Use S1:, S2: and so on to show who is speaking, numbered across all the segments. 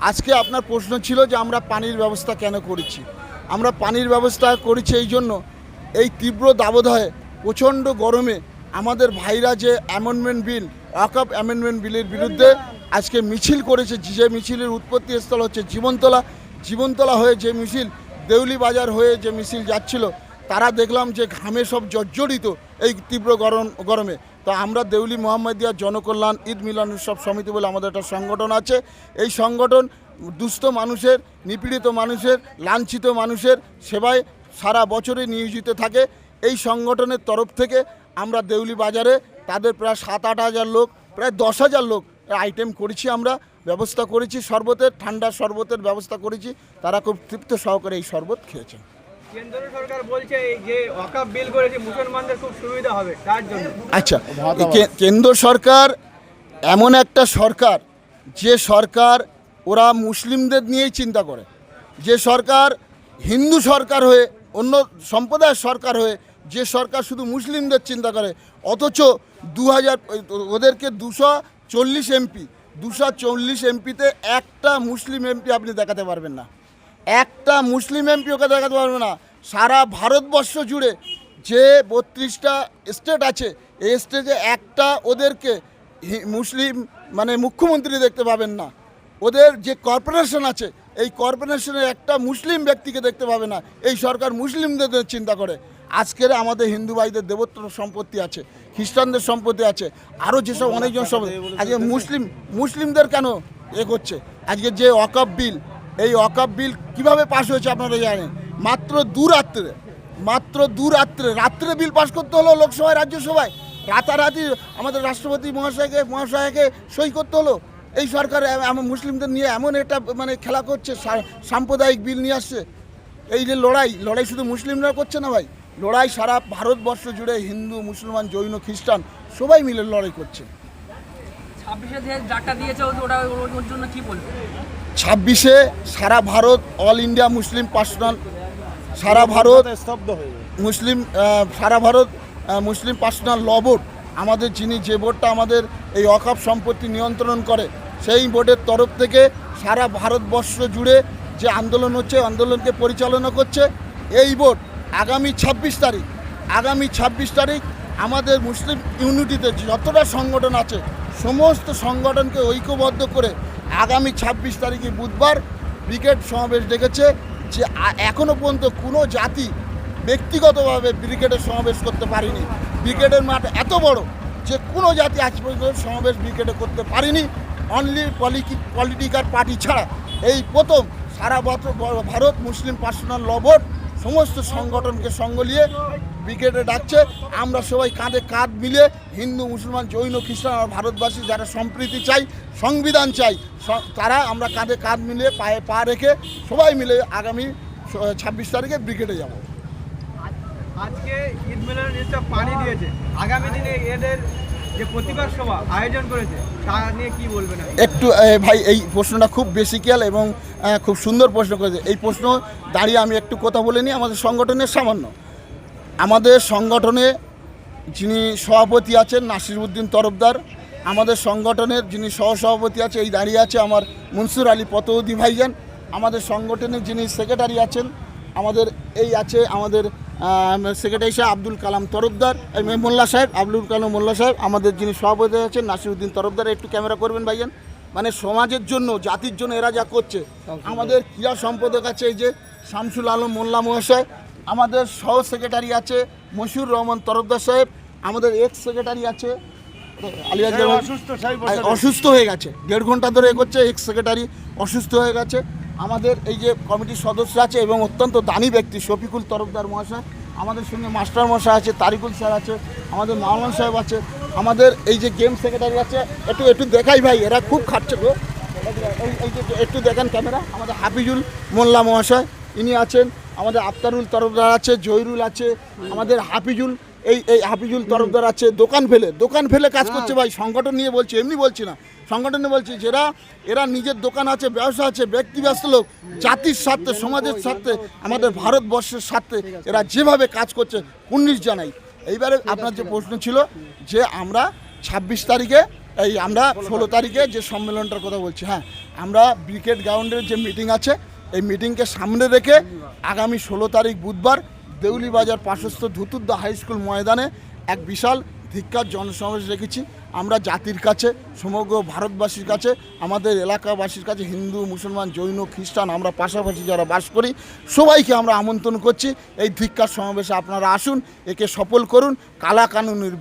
S1: আজকে আপনার প্রশ্ন ছিল যে আমরা পানির ব্যবস্থা কেন করেছি। আমরা পানির ব্যবস্থা করেছি এই জন্য, এই তীব্র দাবদাহে প্রচণ্ড গরমে আমাদের ভাইরা যে অ্যামেন্ডমেন্ট বিল, ওয়াকফ অ্যামেন্ডমেন্ট বিলের বিরুদ্ধে আজকে মিছিল করেছে। যে মিছিলের উৎপত্তি স্থল হচ্ছে জীবনতলা হয়ে যে মিছিল, দেউলি বাজার হয়ে যে মিছিল যাচ্ছিল, তারা দেখলাম যে ঘামে সব জর্জরিত এই তীব্র গরমে। তো আমরা দেউলি মোহাম্মদিয়া জনকল্যাণ ঈদ মিলন উৎসব সমিতি বলে আমাদের একটা সংগঠন আছে। এই সংগঠন দুস্থ মানুষের, নিপীড়িত মানুষের, লাঞ্ছিত মানুষের সেবায় সারা বছরে নিয়োজিত থাকে। এই সংগঠনের তরফ থেকে আমরা দেউলি বাজারে তাদের প্রায় 7-8 হাজার লোক, প্রায় 10 হাজার লোক আইটেম করেছি, আমরা ব্যবস্থা করেছি শরবতের, ঠান্ডা শরবতের ব্যবস্থা করেছি। তারা খুব তৃপ্ত সহকারে এই শরবত খেয়েছেন।
S2: কেন্দ্র সরকার বলছে যে ওয়াকফ বিল করেছে মুসলমানদের খুব সুবিধা হবে তার জন্য।
S1: আচ্ছা, কেন্দ্র সরকার এমন একটা সরকার, যে সরকার ওরা মুসলিমদের নিয়েই চিন্তা করে, যে সরকার হিন্দু সরকার হয়ে, অন্য সম্প্রদায়ের সরকার হয়ে যে সরকার শুধু মুসলিমদের চিন্তা করে, অথচ ওদেরকে 240 এমপি, 240 এমপিতে একটা মুসলিম এমপি আপনি দেখাতে পারবেন না, একটা মুসলিম এমপি ওকে দেখাতে পারবে না। সারা ভারতবর্ষ জুড়ে যে 32টা স্টেট আছে, এই স্টেটে একটা ওদেরকে মুসলিম মানে মুখ্যমন্ত্রী দেখতে পাবেন না। ওদের যে কর্পোরেশন আছে, এই কর্পোরেশনের একটা মুসলিম ব্যক্তিকে দেখতে পাবে না। এই সরকার মুসলিমদের চিন্তা করে। আজকের আমাদের হিন্দু ভাইদের দেবত্ব সম্পত্তি আছে, খ্রিস্টানদের সম্পত্তি আছে, আরও যেসব অনেকজন সম্পত্তি। আজকে মুসলিমদের কেন করছে? আজকে যে ওয়াকফ বিল, এই ওয়াকফ বিল কীভাবে পাস হয়েছে আপনারা জানেন? মাত্র দু রাত্রে বিল পাস করতে হলো লোকসভায়, রাজ্যসভায়। রাতারাতি আমাদের রাষ্ট্রপতি মহাশয়কে সই করতে হলো। এই সরকার মুসলিমদের নিয়ে এমন একটা মানে খেলা করছে, সাম্প্রদায়িক বিল নিয়ে আসছে। এই যে লড়াই শুধু মুসলিমরা করছে না ভাই, লড়াই সারা ভারতবর্ষ জুড়ে হিন্দু, মুসলমান, জৈন, খ্রিস্টান সবাই মিলে লড়াই করছে। 26-এ সারা Bharat all India Muslim personal, সারা Bharat Muslim personal law board, আমাদের যে বোর্ডটা আমাদের এই ওয়াকফ সম্পত্তি নিয়ন্ত্রণ করে, সেই বোর্ডের তরফ থেকে সারা ভারতবর্ষ জুড়ে যে আন্দোলন হচ্ছে, আন্দোলনকে পরিচালনা করছে এই বোর্ড। আগামী 26 তারিখ আমাদের মুসলিম ইউনিটিতে যতটা সংগঠন আছে সমস্ত সংগঠনকে ঐক্যবদ্ধ করে আগামী 26 তারিখে বুধবার ব্রিগেড সমাবেশ ডেকেছে। যে এখনও পর্যন্ত কোনো জাতি ব্যক্তিগতভাবে ব্রিগেডের সমাবেশ করতে পারেনি। ব্রিগেডের মাঠ এত বড় যে কোনো জাতি আজ পর্যন্ত সমাবেশ ব্রিগেডে করতে পারেনি। অনলি পলিটিক্যাল পার্টি ছাড়া এই প্রথম সারা Bharat Muslim personal law board সমস্ত সংগঠনকে সঙ্গ নিয়ে ব্রিগেডে ডাকছে। আমরা সবাই কাঁধে কাঁধ মিলে হিন্দু, মুসলমান, জৈন, খ্রিস্টান আর ভারতবাসী যারা সম্প্রীতি চাই, সংবিধান চাই, তারা আমরা কাঁধে কাঁধ মিলে পায়ে পা রেখে সবাই মিলে আগামী 26 তারিখে ব্রিগেডে যাব।
S2: আজকে ঈদ মিলনের উৎসব পানি দিয়েছে, আগামী দিনে এদের যে প্রতিবাদ সভা আয়োজন করেছে তা নিয়ে কি বলবেন?
S1: একটু ভাই, এই প্রশ্নটা খুব বেসিক্যাল এবং খুব সুন্দর প্রশ্ন করেছে। এই প্রশ্ন দাঁড়িয়ে আমি একটু কথা বলে নিই আমাদের সংগঠনের সামান্য। আমাদের সংগঠনে যিনি সভাপতি আছেন নাসিরউদ্দিন তরফদার, আমাদের সংগঠনের যিনি সহসভাপতি আছে এই দাঁড়িয়ে আছে আমার মনসুর আলী পতৌদি ভাইজান, আমাদের সংগঠনের যিনি সেক্রেটারি আছেন আমাদের এই আছে আমাদের সেক্রেটারি সাহেব আব্দুল কালাম তরফদার, মোল্লা সাহেব আব্দুল কালাম মোল্লা সাহেব, আমাদের যিনি সভাপতি আছেন নাসিরউদ্দিন তরফদার। একটু ক্যামেরা করবেন ভাইজান। মানে সমাজের জন্য, জাতির জন্য এরা যা করছে। আমাদের ক্রীড়া সম্পাদক আছে এই যে শামসুল আলম মোল্লা মহাশয়, আমাদের সহ সেক্রেটারি আছে মশিউর রহমান তরফদার সাহেব, আমাদের এক্স সেক্রেটারি আছে অসুস্থ হয়ে গেছে, 1.5 ঘন্টা ধরে করছে, এক্স সেক্রেটারি অসুস্থ হয়ে গেছে। আমাদের এই যে কমিটির সদস্য আছে এবং অত্যন্ত দানি ব্যক্তি শফিকুল তরফদার মহাশয়, আমাদের সঙ্গে মাস্টার মশাই আছে, তারিকুল স্যার আছে, আমাদের মাওলান সাহেব আছে, আমাদের এই যে গেম সেক্রেটারি আছে। একটু দেখাই ভাই, এরা খুব খাটছে গো। এই যে একটু দেখেন ক্যামেরা, আমাদের হাফিজুল মোল্লা মহাশয় ইনি আছেন, আমাদের আফতারুল তরফদার আছে, জহিরুল আছে, আমাদের হাফিজুল এই হাফিজুল তরফদার আছে। দোকান ফেলে কাজ করছে ভাই, সংগঠন নিয়ে বলছি, এমনি বলছি না, সংগঠনে বলছি। এরা নিজের দোকান আছে, ব্যবসা আছে, ব্যক্তিব্যস্ত লোক, জাতির স্বার্থে, সমাজের স্বার্থে, আমাদের ভারতবর্ষের স্বার্থে এরা যেভাবে কাজ করছে কুর্নিশ জানাই। এইবারে আপনার যে প্রশ্ন ছিল যে আমরা 26 তারিখে এই আমরা 16 তারিখে যে সম্মেলনটার কথা বলছি, হ্যাঁ, আমরা ব্রিগেড গ্রাউন্ডের যে মিটিং আছে এই মিটিংকে সামনে রেখে আগামী 16 তারিখ বুধবার দেউলি বাজার পার্শ্বস্থ ধুতুদ্দা হাই স্কুল ময়দানে এক বিশাল ধিক্কার জনসমাবেশ রেখেছি। আমরা জাতির কাছে, সমগ্র ভারতবাসীর কাছে, আমাদের এলাকাবাসীর কাছে, হিন্দু, মুসলমান, জৈন, খ্রিস্টান, আমরা পাশাপাশি যারা বাস করি সবাইকে আমরা আমন্ত্রণ করছি এই ধিক্কার সমাবেশে আপনারা আসুন, একে সফল করুন। কালা কানুনের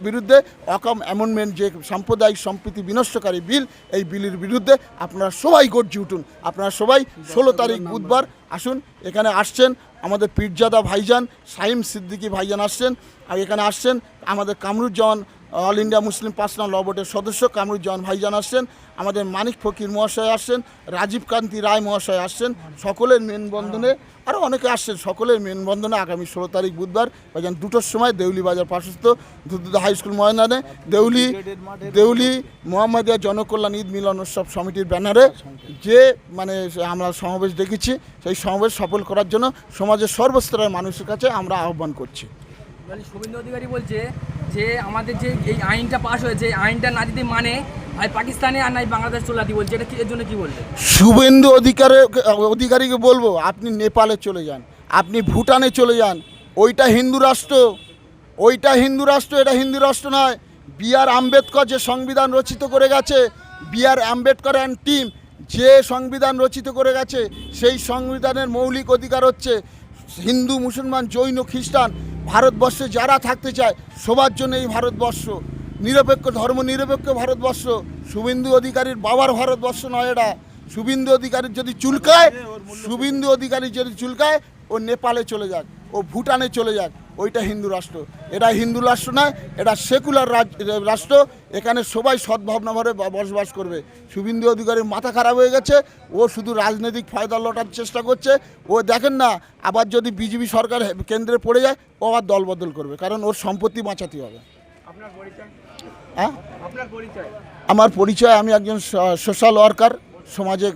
S1: বিরুদ্ধে অকাম অ্যামেন্ডমেন্ট যে সাম্প্রদায়িক সম্প্রীতি বিনষ্টকারী বিল, এই বিলের বিরুদ্ধে আপনারা সবাই গর্জে উঠুন। আপনারা সবাই 16 তারিখ বুধবার আসুন। এখানে আসছেন আমাদের পীরজাদা ভাইজান, সাইম সিদ্দিকী ভাইজান আসছেন, আর এখানে আসছেন আমাদের Kamruzzaman, all India Muslim personal law বোর্ডের সদস্য কামরুজ্জামান ভাইজান আসছেন, আমাদের মানিক ফকির মহাশয় আসছেন, রাজীব কান্তি রায় মহাশয় আসছেন। সকলের মেনবন্ধনে আরও অনেকে আসছেন। সকলের মেনবন্ধনে আগামী 16 তারিখ বুধবার ভাইজান 2টোর সময় দেউলি বাজার পার্শ্বস্থ ধুতুদ্দা হাই স্কুল ময়দানে দেউলি মোহাম্মদিয়া জনকল্যাণ ঈদ মিলন উৎসব সমিতির ব্যানারে যে আমরা সমাবেশ দেখেছি, সেই সমাবেশ সফল করার জন্য সমাজের সর্বস্তরের মানুষের কাছে আমরা আহ্বান করছি।
S3: শুভেন্দু অধিকারী বলছে যে আমাদের যে এই আইনটা পাস হয়েছে, এই আইনটা না যদি মানে হয় পাকিস্তানে আর নাই বাংলাদেশ চলে যাবে বলছে, এটা এর জন্য কি বলবে?
S1: শুভেন্দু অধিকারীকে বলবো আপনি নেপালে চলে যান, আপনি ভুটানে চলে যান। ওইটা হিন্দু রাষ্ট্র, এটা হিন্দু রাষ্ট্র নয়। B.R. আম্বেদকর যে সংবিধান রচিত করে গেছে, B.R. আম্বেদকর অ্যান্ড টিম যে সংবিধান রচিত করে গেছে, সেই সংবিধানের মৌলিক অধিকার হচ্ছে হিন্দু, মুসলমান, জৈন, খ্রিস্টান ভারতবর্ষে যারা থাকতে চায় সবার জন্য এই ভারতবর্ষ নিরপেক্ষ, ধর্ম নিরপেক্ষ ভারতবর্ষ। শুভেন্দু অধিকারীর বাবার ভারতবর্ষ নয় এটা। শুভেন্দু অধিকারী যদি চুলকায় ও নেপালে চলে যাক, ও ভুটানে চলে যাক, ওইটা হিন্দু রাষ্ট্র। এটা হিন্দু রাষ্ট্র নয়, এটা সেকুলার রাষ্ট্র। এখানে সবাই সদ্ভাবনাভাবে বসবাস করবে। শুভেন্দু অধিকারীর মাথা খারাপ হয়ে গেছে, ও শুধু রাজনৈতিক ফায়দা লোটার চেষ্টা করছে। ও দেখেন না, আবার যদি বিজেপি সরকার কেন্দ্রে পড়ে যায় ও আবার দল বদল করবে, কারণ ওর সম্পত্তি বাঁচাতে হবে।
S2: আপনার পরিচয়?
S1: হ্যাঁ,
S2: আপনার পরিচয়?
S1: আমার পরিচয়, আমি একজন সোশ্যাল ওয়ার্কার, সমাজে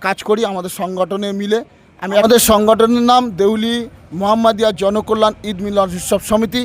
S1: কাজ করি আমাদের সংগঠনে মিলে। আমাদের সংগঠনের নাম দেউলি মোহাম্মদিয়া জনকল্যাণ ঈদ মিলন উৎসব সমিতি।